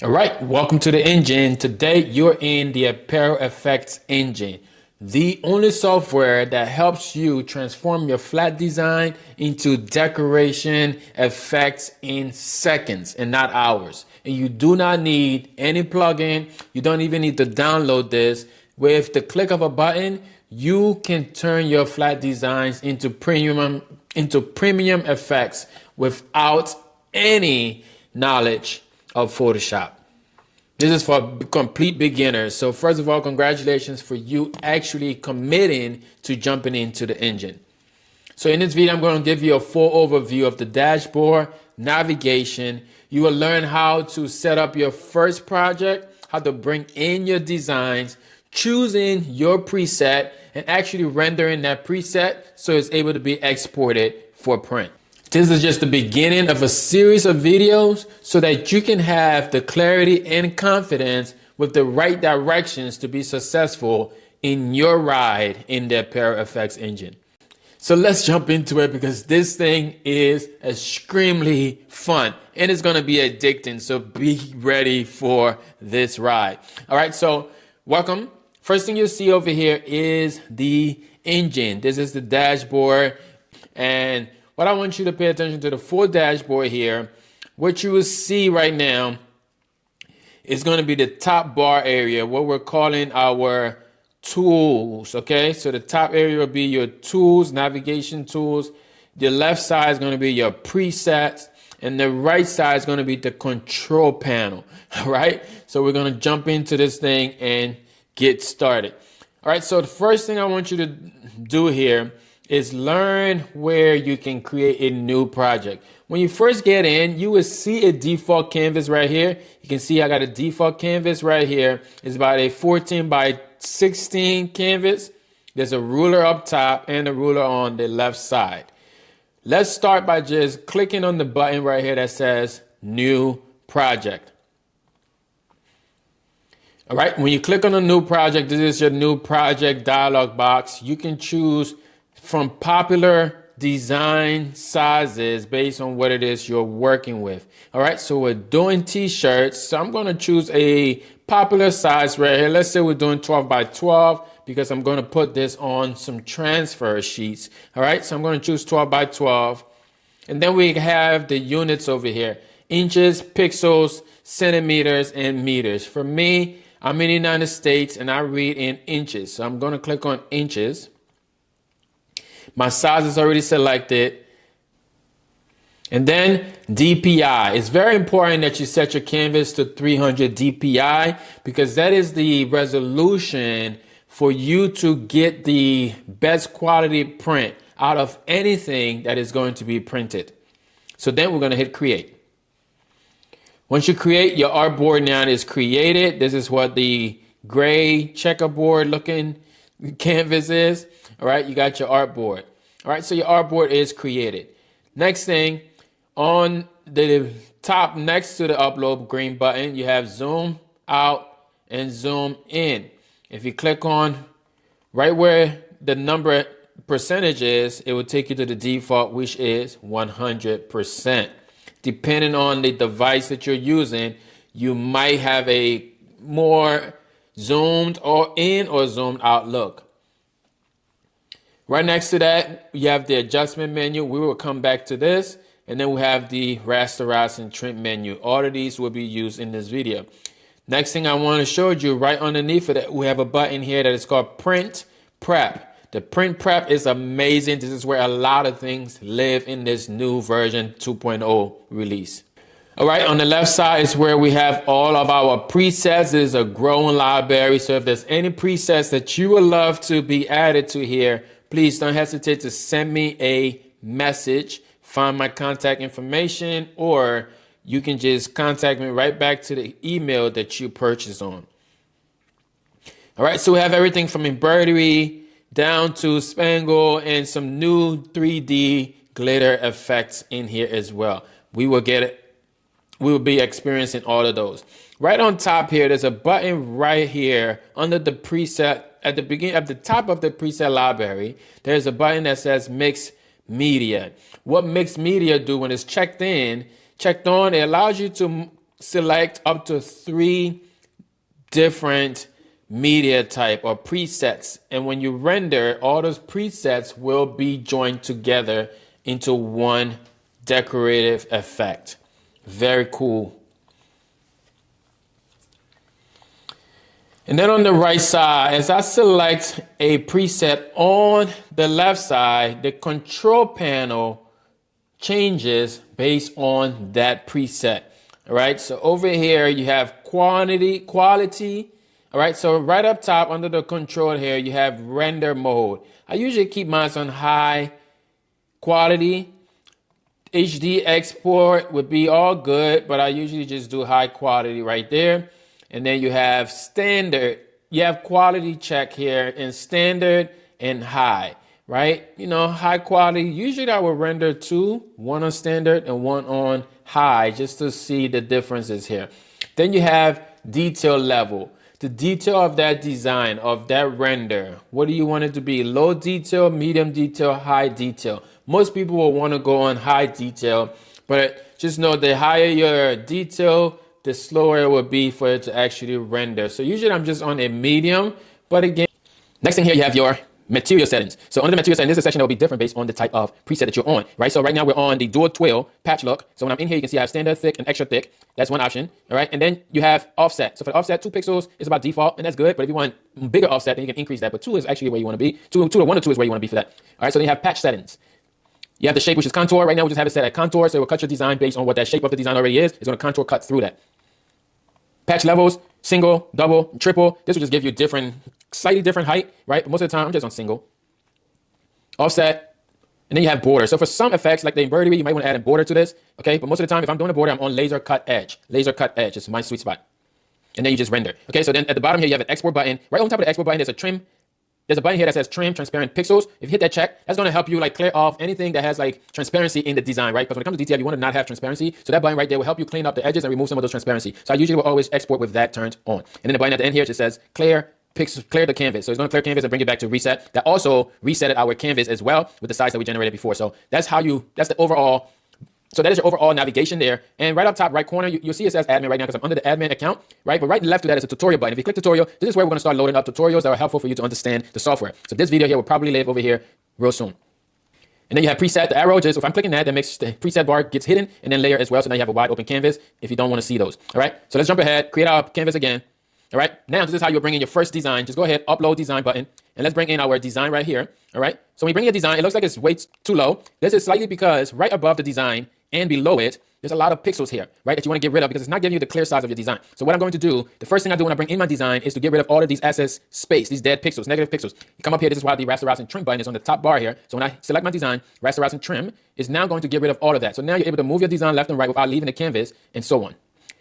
All right, welcome to the engine. Today you're in the Apparel Effects Engine, the only software that helps you transform your flat design into decoration effects in seconds and not hours. And you do not need any plugin. You don't even need to download this. With the click of a button, you can turn your flat designs into premium effects without any knowledge of Photoshop. This is for complete beginners. So first of all, congratulations for you actually committing to jumping into the engine. So in this video, I'm going to give you a full overview of the dashboard, navigation. You will learn how to set up your first project, how to bring in your designs, choosing your preset, and actually rendering that preset so it's able to be exported for print. This is just the beginning of a series of videos so that you can have the clarity and confidence with the right directions to be successful in your ride in the Apparel Effects Engine. So let's jump into it because this thing is extremely fun and it's going to be addicting. So be ready for this ride. All right, so welcome. First thing you'll see over here is the engine. This is the dashboard, and what I want you to pay attention to the full dashboard here. What you will see right now is going to be the top bar area, what we're calling our tools. Okay, so the top area will be your tools, navigation tools. The left side is going to be your presets, and the right side is going to be the control panel. All right, so we're going to jump into this thing and get started. All right, so the first thing I want you to do here is learn where you can create a new project. When you first get in, you will see a default canvas right here. You can see I got a default canvas right here. It's about a 14 by 16 canvas. There's a ruler up top and a ruler on the left side. Let's start by just clicking on the button right here that says New Project. All right, when you click on a new project, this is your new project dialog box. You can choose from popular design sizes based on what it is you're working with. All right, so we're doing t-shirts. So I'm going to choose a popular size right here. Let's say we're doing 12 by 12 because I'm going to put this on some transfer sheets. All right, so I'm going to choose 12 by 12. And then we have the units over here: inches, pixels, centimeters, and meters. For me, I'm in the United States and I read in inches. So I'm going to click on inches. My size is already selected. And then DPI. It's very important that you set your canvas to 300 DPI because that is the resolution for you to get the best quality print out of anything that is going to be printed. So then we're going to hit create. Once you create, your artboard now is created. This is what the gray checkerboard looking canvas is. All right, you got your artboard. All right, so your artboard is created. Next thing, on the top next to the upload green button, you have zoom out and zoom in. If you click on right where the number percentage is, it will take you to the default, which is 100%. Depending on the device that you're using, you might have a more zoomed or in or zoomed out look. Right next to that, you have the adjustment menu. We will come back to this. And then we have the rasterize and trim menu. All of these will be used in this video. Next thing I want to show you, right underneath it, we have a button here that is called Print Prep. The Print Prep is amazing. This is where a lot of things live in this new version 2.0 release. All right, on the left side is where we have all of our presets. This is a growing library. So if there's any presets that you would love to be added to here, please don't hesitate to send me a message, find my contact information, or you can just contact me right back to the email that you purchased on. All right, so we have everything from embroidery down to spangle and some new 3D glitter effects in here as well. We will be experiencing all of those. Right on top here, there's a button right here under the preset. At the top of the preset library, there's a button that says Mix Media. What Mixed Media do when it's checked on, it allows you to select up to 3 different media type or presets. And when you render, all those presets will be joined together into one decorative effect. Very cool. And then on the right side, as I select a preset on the left side, the control panel changes based on that preset. All right, so over here you have quality. All right, so right up top under the control here, you have render mode. I usually keep mine on high quality. HD export would be all good, but I usually just do high quality right there. And then you have standard. You have quality check here in standard and high, right? You know, high quality, usually I will render 2, one on standard and one on high, just to see the differences here. Then you have detail level. The detail of that design, of that render. What do you want it to be? Low detail, medium detail, high detail. Most people will want to go on high detail, but just know the higher your detail, the slower it will be for it to actually render. So usually I'm just on a medium, but again, next thing here, you have your material settings. So under the material settings, this is a section that will be different based on the type of preset that you're on, right? So right now we're on the dual twill patch look. So when I'm in here, you can see I have standard, thick, and extra thick. That's one option, all right? And then you have offset. So for the offset, 2 pixels is about default, and that's good. But if you want bigger offset, then you can increase that. But 2 is actually where you want to be. 1 or 2 is where you want to be for that. All right, so then you have patch settings. You have the shape, which is contour. Right now, we just have it set at contour, so it will cut your design based on what that shape of the design already is. It's going to contour cut through that. Patch levels, single, double, triple. This will just give you different, slightly different height, right? But most of the time, I'm just on single. Offset, and then you have border. So for some effects, like the embroidery, you might want to add a border to this, okay? But most of the time, if I'm doing a border, I'm on laser cut edge. Laser cut edge is my sweet spot. And then you just render. Okay, so then at the bottom here, you have an export button. Right on top of the export button, there's a trim. There's a button here that says trim transparent pixels. If you hit that check, that's going to help you like clear off anything that has like transparency in the design, right? Because when it comes to DTF, you want to not have transparency. So that button right there will help you clean up the edges and remove some of those transparency. So I usually will always export with that turned on. And then the button at the end here just says clear pixels, clear the canvas. So it's going to clear canvas and bring it back to reset. That also resetted our canvas as well with the size that we generated before. So that's the overall. So that is your overall navigation there. And right up top right corner, you'll see it says admin right now because I'm under the admin account, right? But right left to that is a tutorial button. If you click tutorial, this is where we're going to start loading up tutorials that are helpful for you to understand the software. So this video here will probably live over here real soon. And then you have preset, the arrow, just if I'm clicking that makes the preset bar gets hidden, and then layer as well. So now you have a wide open canvas if you don't want to see those. All right, so let's jump ahead, create our canvas again. All right, now this is how you'll bring in your first design. Just go ahead, upload design button, and let's bring in our design right here. All right, so when you bring in a design, it looks like it's way too low. This is slightly because right above the design and below it, there's a lot of pixels here, right, that you want to get rid of because it's not giving you the clear size of your design. So what I'm going to do, the first thing I do when I bring in my design is to get rid of all of these excess space, these dead pixels, negative pixels. You come up here, this is why the raster and trim button is on the top bar here. So when I select my design, raster and trim is now going to get rid of all of that. So now you're able to move your design left and right without leaving the canvas and so on.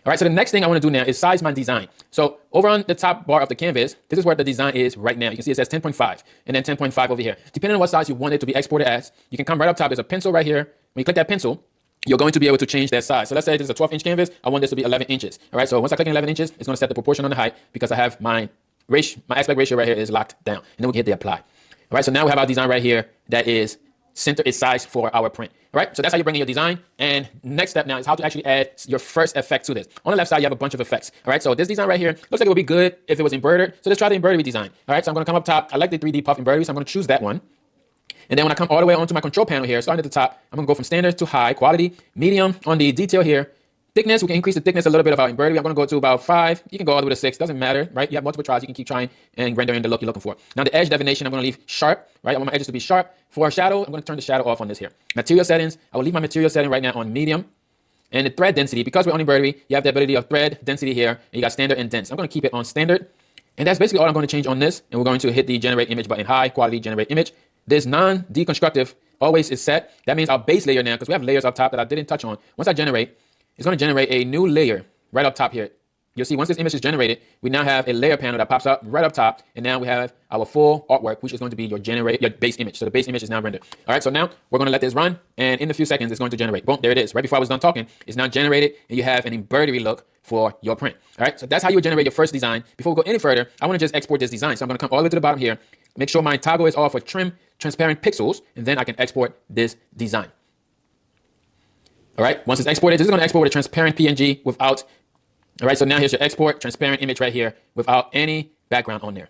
All right, so the next thing I want to do now is size my design. So over on the top bar of the canvas, this is where the design is right now. You can see it says 10.5 and then 10.5 over here. Depending on what size you want it to be exported as, you can come right up top. There's a pencil right here. When you click that pencil, you're going to be able to change that size. So let's say this is a 12-inch canvas. I want this to be 11 inches. All right, so once I click 11 inches, it's going to set the proportion on the height because I have my aspect ratio right here is locked down. And then we can hit the apply. All right, so now we have our design right here that is center is sized for our print. All right, so that's how you bring in your design. And next step now is how to actually add your first effect to this. On the left side, you have a bunch of effects. All right, so this design right here looks like it would be good if it was embroidered. So let's try the embroidery design. All right, so I'm going to come up top. I like the 3D puff embroidery, so I'm going to choose that one. And then when I come all the way onto my control panel here, starting at the top, I'm going to go from standard to high quality, medium on the detail here. Thickness, we can increase the thickness a little bit of our embroidery. I'm going to go to about 5. You can go all the way to 6. Doesn't matter, right? You have multiple tries. You can keep trying and rendering the look you're looking for. Now, the edge definition, I'm going to leave sharp, right? I want my edges to be sharp. For shadow, I'm going to turn the shadow off on this here. Material settings, I will leave my material setting right now on medium. And the thread density, because we're on embroidery, you have the ability of thread density here. And you got standard and dense. I'm going to keep it on standard. And that's basically all I'm going to change on this. And we're going to hit the generate image button, high quality generate image. This non-deconstructive always is set. That means our base layer now, because we have layers up top that I didn't touch on. Once I generate, it's going to generate a new layer right up top here. You'll see once this image is generated, we now have a layer panel that pops up right up top. And now we have our full artwork, which is going to be your base image. So the base image is now rendered. All right, so now we're going to let this run. And in a few seconds, it's going to generate. Boom, there it is. Right before I was done talking, it's now generated. And you have an embroidery look for your print. All right, so that's how you would generate your first design. Before we go any further, I want to just export this design. So I'm going to come all the way to the bottom here. Make sure my toggle is off for trim transparent pixels. And then I can export this design. All right, once it's exported, this is going to export with a transparent PNG without All right, so now here's your export transparent image right here without any background on there.